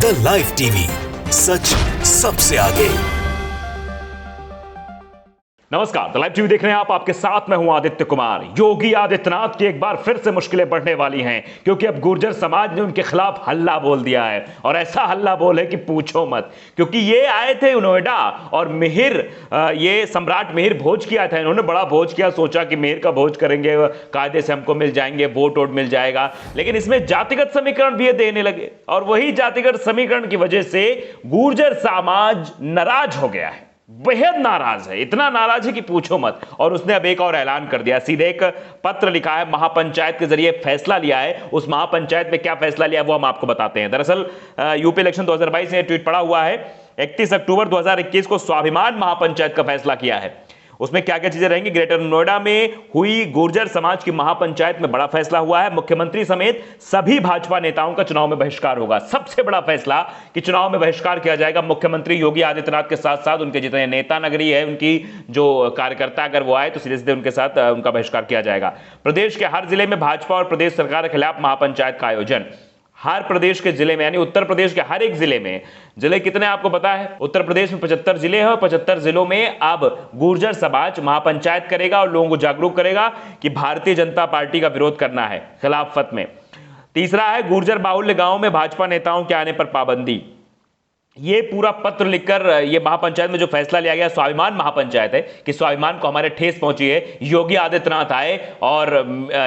The live TV, सच सबसे आगे। नमस्कार, द लाइव टीवी देख रहे हैं आप। आपके साथ मैं हूं आदित्य कुमार। योगी आदित्यनाथ की एक बार फिर से मुश्किलें बढ़ने वाली हैं, क्योंकि अब गुर्जर समाज ने उनके खिलाफ हल्ला बोल दिया है, और ऐसा हल्ला बोल है कि पूछो मत। क्योंकि ये आए थे नोएडा और मिहिर, ये सम्राट मिहिर भोज किया था। इन्होंने बड़ा भोज किया, सोचा कि मिहिर का भोज करेंगे, कायदे से हमको मिल जाएंगे, वोट मिल जाएगा। लेकिन इसमें जातिगत समीकरण भी ये देने लगे, और वही जातिगत समीकरण की वजह से गुर्जर समाज नाराज हो गया है, बेहद नाराज है। इतना नाराज है कि पूछो मत। और उसने अब एक और ऐलान कर दिया, सीधे एक पत्र लिखा है, महापंचायत के जरिए फैसला लिया है। उस महापंचायत में क्या फैसला लिया वो हम आपको बताते हैं। दरअसल यूपी इलेक्शन 2022 में ट्वीट पड़ा हुआ है। 31 अक्टूबर 2021 को स्वाभिमान महापंचायत का फैसला किया है। उसमें क्या क्या चीजें रहेंगी। ग्रेटर नोएडा में हुई गुर्जर समाज की महापंचायत में बड़ा फैसला हुआ है। मुख्यमंत्री समेत सभी भाजपा नेताओं का चुनाव में बहिष्कार होगा। सबसे बड़ा फैसला कि चुनाव में बहिष्कार किया जाएगा। मुख्यमंत्री योगी आदित्यनाथ के साथ साथ उनके जितने नेता नगरी है, उनकी जो कार्यकर्ता अगर वो आए तो सीधे सीधे उनके साथ उनका बहिष्कार किया जाएगा। प्रदेश के हर जिले में भाजपा और प्रदेश सरकार के खिलाफ महापंचायत का आयोजन। हर प्रदेश के जिले में, यानी उत्तर प्रदेश के हर एक जिले में, जिले कितने आपको पता है? उत्तर प्रदेश में 75 जिले हैं, और 75 जिलों में अब गुर्जर समाज महापंचायत करेगा और लोगों को जागरूक करेगा कि भारतीय जनता पार्टी का विरोध करना है, खिलाफत में। तीसरा है, गुर्जर बाहुल्य गांव में भाजपा नेताओं के आने पर पाबंदी। ये पूरा पत्र लिखकर ये महापंचायत में जो फैसला लिया गया, स्वाभिमान महापंचायत है, कि स्वाभिमान को हमारे ठेस पहुंची है। योगी आदित्यनाथ आए और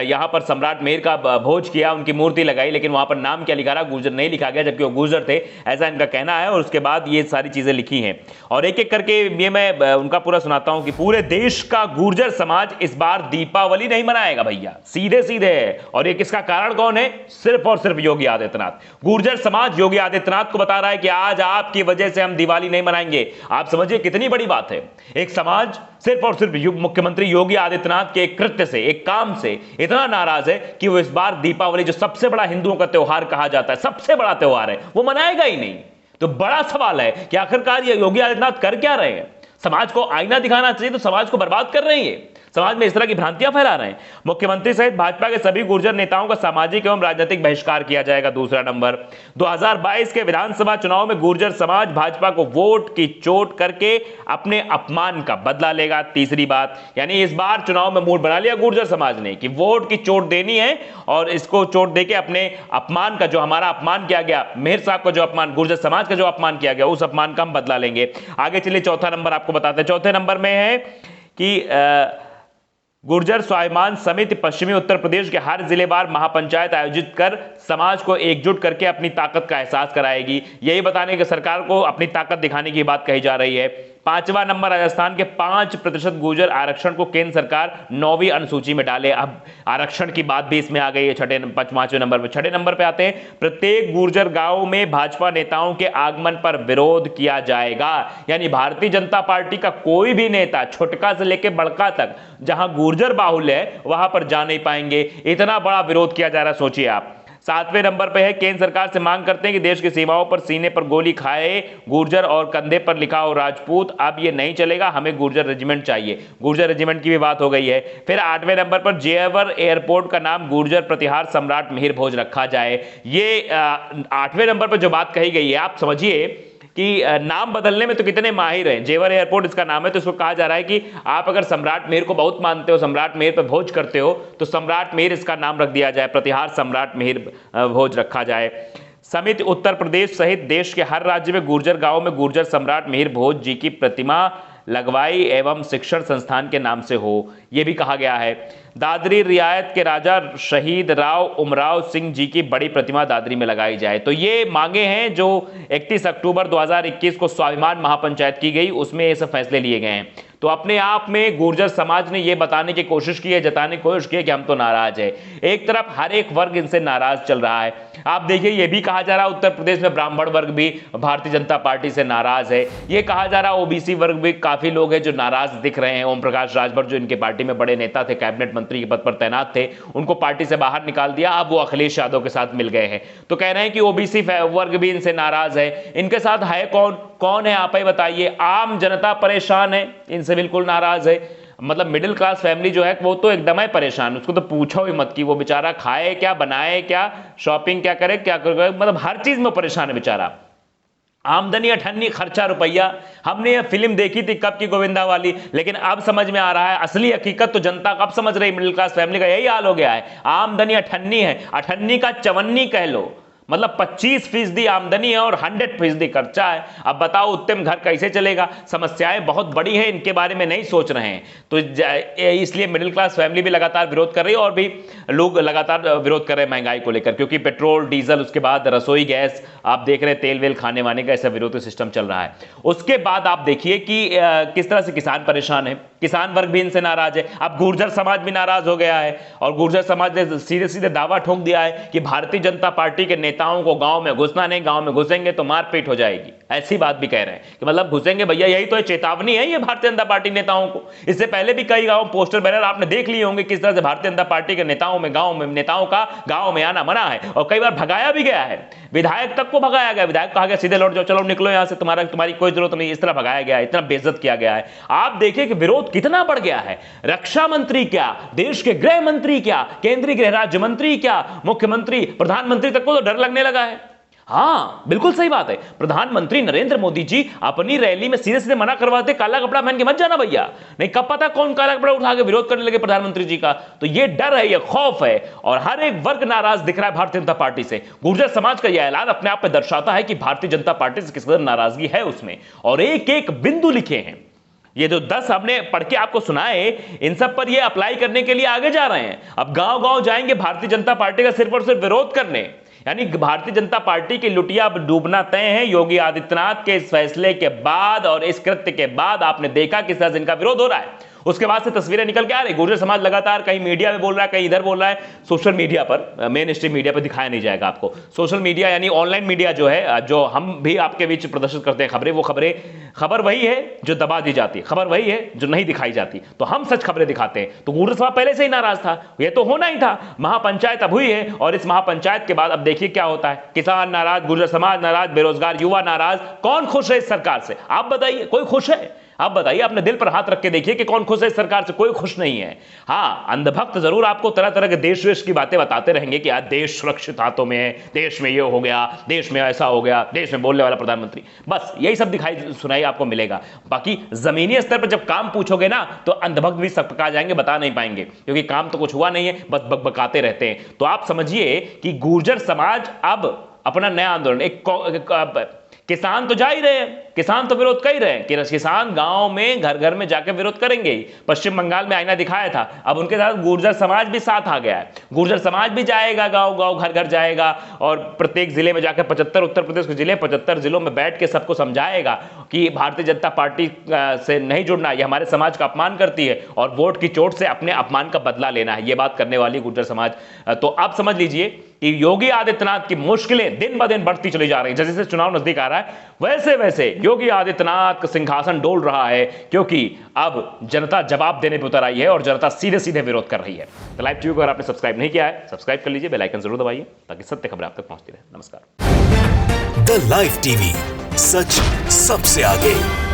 यहां पर सम्राट मिहिर का भोज किया, उनकी मूर्ति लगाई, लेकिन वहां पर नाम क्या लिखा रहा, गुर्जर नहीं लिखा गया, जबकि वो गुर्जर थे, ऐसा इनका कहना है। और उसके बाद ये सारी चीजें लिखी हैं, और एक एक करके ये मैं उनका पूरा सुनाता हूं कि पूरे देश का गुर्जर समाज इस बार दीपावली नहीं मनाएगा भैया, सीधे सीधे है। और ये किसका कारण कौन है? सिर्फ और सिर्फ योगी आदित्यनाथ। गुर्जर समाज योगी आदित्यनाथ को बता रहा है कि आज आपकी वजह से हम दिवाली नहीं मनाएंगे। आप समझिए कितनी बड़ी बात है। एक समाज सिर्फ और सिर्फ मुख्यमंत्री योगी आदित्यनाथ के एक कृत्य से, एक काम से इतना नाराज है कि वो इस बार दीपावली, जो सबसे बड़ा हिंदुओं का त्योहार कहा जाता है, सबसे बड़ा त्योहार है, वो मनाएगा ही नहीं। तो बड़ा सवाल है कि आखिरकार ये योगी आदित्यनाथ कर क्या रहे हैं? समाज को आईना दिखाना चाहिए, तो समाज को बर्बाद कर रहे हैं। समाज में इस तरह की भ्रांतियां फैला रहे हैं। मुख्यमंत्री सहित भाजपा के सभी गुर्जर नेताओं का सामाजिक एवं राजनीतिक बहिष्कार किया जाएगा। दूसरा नंबर, 2022 के विधानसभा चुनाव में गुर्जर समाज भाजपा को वोट की चोट करके अपने अपमान का बदला लेगा। तीसरी बात, यानी इस बार चुनाव में मूड बना लिया गुर्जर समाज ने कि वोट की चोट देनी है, और इसको चोट देके अपने अपमान का, जो हमारा अपमान किया गया, मिहिर साहब का जो अपमान, गुर्जर समाज का जो अपमान किया गया, उस अपमान का हम बदला लेंगे। आगे चलिए, चौथा नंबर आपको बताते हैं। चौथे नंबर में है कि गुर्जर स्वाभिमान समिति पश्चिमी उत्तर प्रदेश के हर जिलेवार महापंचायत आयोजित कर समाज को एकजुट करके अपनी ताकत का एहसास कराएगी। यही बताने की सरकार को अपनी ताकत दिखाने की बात कही जा रही है। पांचवा नंबर, राजस्थान के 5% गुर्जर आरक्षण को केंद्र सरकार 9वीं अनुसूची में डाले। अब आरक्षण की बात भी इसमें आ गई है। पांचवें नंबर पे। छठे नंबर पे आते हैं, प्रत्येक गुर्जर गांव में भाजपा नेताओं के आगमन पर विरोध किया जाएगा। यानी भारतीय जनता पार्टी का कोई भी नेता, छोटका से लेकर बड़का तक, जहां गुर्जर बाहुल्य है वहां पर जा नहीं पाएंगे। इतना बड़ा विरोध किया जा रहा है, सोचिए आप। सातवें नंबर पे है, केंद्र सरकार से मांग करते हैं कि देश की सीमाओं पर सीने पर गोली खाए गुर्जर और कंधे पर लिखा हो राजपूत। अब ये नहीं चलेगा, हमें गुर्जर रेजिमेंट चाहिए। गुर्जर रेजिमेंट की भी बात हो गई है। फिर आठवें नंबर पर, जेवर एयरपोर्ट का नाम गुर्जर प्रतिहार सम्राट मिहिर भोज रखा जाए। ये आठवें नंबर पर जो बात कही गई है, आप समझिए कि नाम बदलने में तो कितने माहिर हैं। जेवर एयरपोर्ट इसका नाम है, तो इसको कहा जा रहा है कि आप अगर सम्राट मिहिर को बहुत मानते हो, सम्राट मिहिर पर भोज करते हो, तो सम्राट मिहिर इसका नाम रख दिया जाए, प्रतिहार सम्राट मिहिर भोज रखा जाए। समिति उत्तर प्रदेश सहित देश के हर राज्य में गुर्जर गांव में गुर्जर सम्राट मिहिर भोज जी की प्रतिमा लगवाई एवं शिक्षण संस्थान के नाम से हो, यह भी कहा गया है। दादरी रियायत के राजा शहीद राव उमराव सिंह जी की बड़ी प्रतिमा दादरी में लगाई जाए। तो ये मांगे हैं जो 31 अक्टूबर 2021 को स्वाभिमान महापंचायत की गई, उसमें ये सब फैसले लिए गए हैं। तो अपने आप में गुर्जर समाज ने यह बताने की कोशिश की है, जताने की कोशिश की है कि हम तो नाराज है। एक तरफ हर एक वर्ग इनसे नाराज चल रहा है। आप देखिए, यह भी कहा जा रहा है उत्तर प्रदेश में ब्राह्मण वर्ग भी भारतीय जनता पार्टी से नाराज है। यह कहा जा रहा है ओबीसी वर्ग भी काफी लोग हैं जो नाराज दिख रहे हैं। ओम प्रकाश राजभर जो इनके पार्टी में बड़े नेता थे, कैबिनेट मंत्री के पद पर तैनात थे, उनको पार्टी से बाहर निकाल दिया, अब वो अखिलेश यादव के साथ मिल गए हैं। तो कह रहे हैं कि ओबीसी वर्ग भी इनसे नाराज है। इनके साथ है कौन? कौन है आप ही बताइए? आम जनता परेशान है, इनसे बिल्कुल नाराज है। मतलब मिडिल क्लास फैमिली जो है वो तो एकदम ही परेशान, उसको तो पूछो ही मत कि वो बेचारा खाए क्या, बनाए क्या, शॉपिंग क्या करे, क्या करे, मतलब हर चीज में परेशान है बेचारा। आमदनी अठन्नी, खर्चा रुपया। हमने ये फिल्म देखी थी कब की, गोविंदा वाली, लेकिन अब समझ में आ रहा है असली हकीकत तो जनता कब समझ रही, मिडिल क्लास फैमिली का यही हाल हो गया है। आमदनी अठन्नी है, अठन्नी का चवन्नी कह लो, मतलब 25% आमदनी है और 100% खर्चा है। अब बताओ उत्तम घर कैसे चलेगा? समस्याएं बहुत बड़ी हैं, इनके बारे में नहीं सोच रहे हैं, तो इसलिए मिडिल क्लास फैमिली भी लगातार विरोध कर रही है और भी लोग लगातार विरोध कर रहे हैं महंगाई को लेकर, क्योंकि पेट्रोल डीजल, उसके बाद रसोई गैस, आप देख रहे हैं तेल वेल खाने वाने का ऐसा विरोध सिस्टम चल रहा है। उसके बाद आप देखिए कि किस तरह से किसान परेशान है, किसान वर्ग भी इनसे नाराज है। अब गुर्जर समाज भी नाराज हो गया है और गुर्जर समाज ने सीधे सीधे दावा ठोक दिया है कि भारतीय जनता पार्टी के नेताओं को गांव में घुसना नहीं, गांव में घुसेंगे तो मारपीट हो जाएगी। ऐसी बात भी कह रहे हैं कि मतलब घुसेंगे भैया, यही तो चेतावनी है ये भारतीय जनता पार्टी नेताओं को। इससे पहले भी कई गांव पोस्टर बैनर आपने देख लिए होंगे किस तरह से भारतीय जनता पार्टी के नेताओं में, गांव में नेताओं का गांव में आना मना है और कई बार भगाया भी गया है। विधायक तक को भगाया गया, विधायक कहा गया सीधे लौट जाओ, चलो निकलो यहां से, तुम्हारी कोई जरूरत नहीं, इस तरह भगाया गया है, इतना बेइज्जत किया गया है। आप देखिए कि विरोध कितना बढ़ गया है। रक्षा मंत्री क्या, देश के गृह मंत्री क्या, केंद्रीय गृह राज्य मंत्री क्या, मुख्यमंत्री, प्रधानमंत्री तक को तो डर लगने लगा है। हाँ बिल्कुल सही बात है, प्रधानमंत्री नरेंद्र मोदी जी अपनी रैली में सीधे सीधे मना करवाते, काला कपड़ा पहन के मत जाना भैया, नहीं कब पता कौन काला कपड़ा उठा के विरोध करने लगे प्रधानमंत्री जी का। तो ये डर है, ये खौफ है और हर एक वर्ग नाराज दिख रहा है भारतीय जनता पार्टी से। गुर्जर समाज का यह ऐलान अपने आप में दर्शाता है कि भारतीय जनता पार्टी से किस कदर नाराजगी है उसमें, और एक एक बिंदु लिखे हैं। ये जो 10 हमने पढ़ के आपको सुनाए, इन सब पर ये अप्लाई करने के लिए आगे जा रहे हैं। अब गांव गांव जाएंगे भारतीय जनता पार्टी का सिर्फ और सिर्फ विरोध करने, यानी भारतीय जनता पार्टी की लुटिया अब डूबना तय है। योगी आदित्यनाथ के इस फैसले के बाद और इस कृत्य के बाद आपने देखा किस तरह से इनका विरोध हो रहा है। उसके बाद से तस्वीरें निकल के आ रही, गुर्जर समाज लगातार कहीं मीडिया में बोल रहा है, कहीं इधर बोल रहा है, सोशल मीडिया पर, मेन स्ट्रीम मीडिया पर दिखाया नहीं जाएगा आपको। सोशल मीडिया यानी ऑनलाइन मीडिया जो है, जो हम भी आपके बीच प्रदर्शित करते हैं खबरें, वो खबर वही है जो दबा दी जाती है, खबर वही है जो नहीं दिखाई जाती, तो हम सच खबरें दिखाते हैं। तो गुर्जर समाज पहले से ही नाराज था, ये तो होना ही था। महापंचायत अब हुई है और इस महापंचायत के बाद अब देखिए क्या होता है। किसान नाराज, गुर्जर समाज नाराज, बेरोजगार युवा नाराज। कौन खुश है इस सरकार से? आप बताइए, कोई खुश है? आप बताइए, अपने दिल पर हाथ रख के देखिए कि कौन खुश है इस सरकार से? कोई खुश नहीं है। हाँ, अंधभक्त जरूर आपको तरह तरह के देश वेश की बातें बताते रहेंगे कि आज देश सुरक्षित हाथों में है, देश में ये हो गया, देश में ऐसा हो गया, देश में बोलने वाला प्रधानमंत्री, बस यही सब दिखाई सुनाई आपको मिलेगा। बाकी जमीनी स्तर पर जब काम पूछोगे ना, तो अंधभक्त भी सकपका जाएंगे, बता नहीं पाएंगे, क्योंकि काम तो कुछ हुआ नहीं है, बस बकबकाते रहते हैं। तो आप समझिए कि गुर्जर समाज अब अपना नया आंदोलन, एक किसान तो जा ही रहे हैं, किसान तो विरोध कर ही रहे हैं कि किसान गांव में घर घर में जाकर विरोध करेंगे ही। पश्चिम बंगाल में आईना दिखाया था, अब उनके साथ गुर्जर समाज भी साथ आ गया है। गुर्जर समाज भी जाएगा गांव गांव, घर घर जाएगा और प्रत्येक जिले में जाकर 75 उत्तर प्रदेश के जिले, 75 जिलों में बैठ के सबको समझाएगा कि भारतीय जनता पार्टी से नहीं जुड़ना, यह हमारे समाज का अपमान करती है और वोट की चोट से अपने अपमान का बदला लेना है, ये बात करने वाली गुर्जर समाज। तो आप समझ लीजिए कि योगी आदित्यनाथ की मुश्किलें दिन ब दिन बढ़ती चली जा रही है। जैसे जैसे चुनाव नजदीक आ रहा है, वैसे वैसे योगी आदित्यनाथ का सिंहासन डोल रहा है, क्योंकि अब जनता जवाब देने पर उतर आई है और जनता सीधे सीधे विरोध कर रही है। तो लाइव टीवी को अगर आपने सब्सक्राइब नहीं किया है, सब्सक्राइब कर लीजिए, बेल आइकन जरूर दबाइए ताकि सत्य खबर आप तक पहुंचती रहे। नमस्कार। द लाइव टीवी, सच सबसे आगे।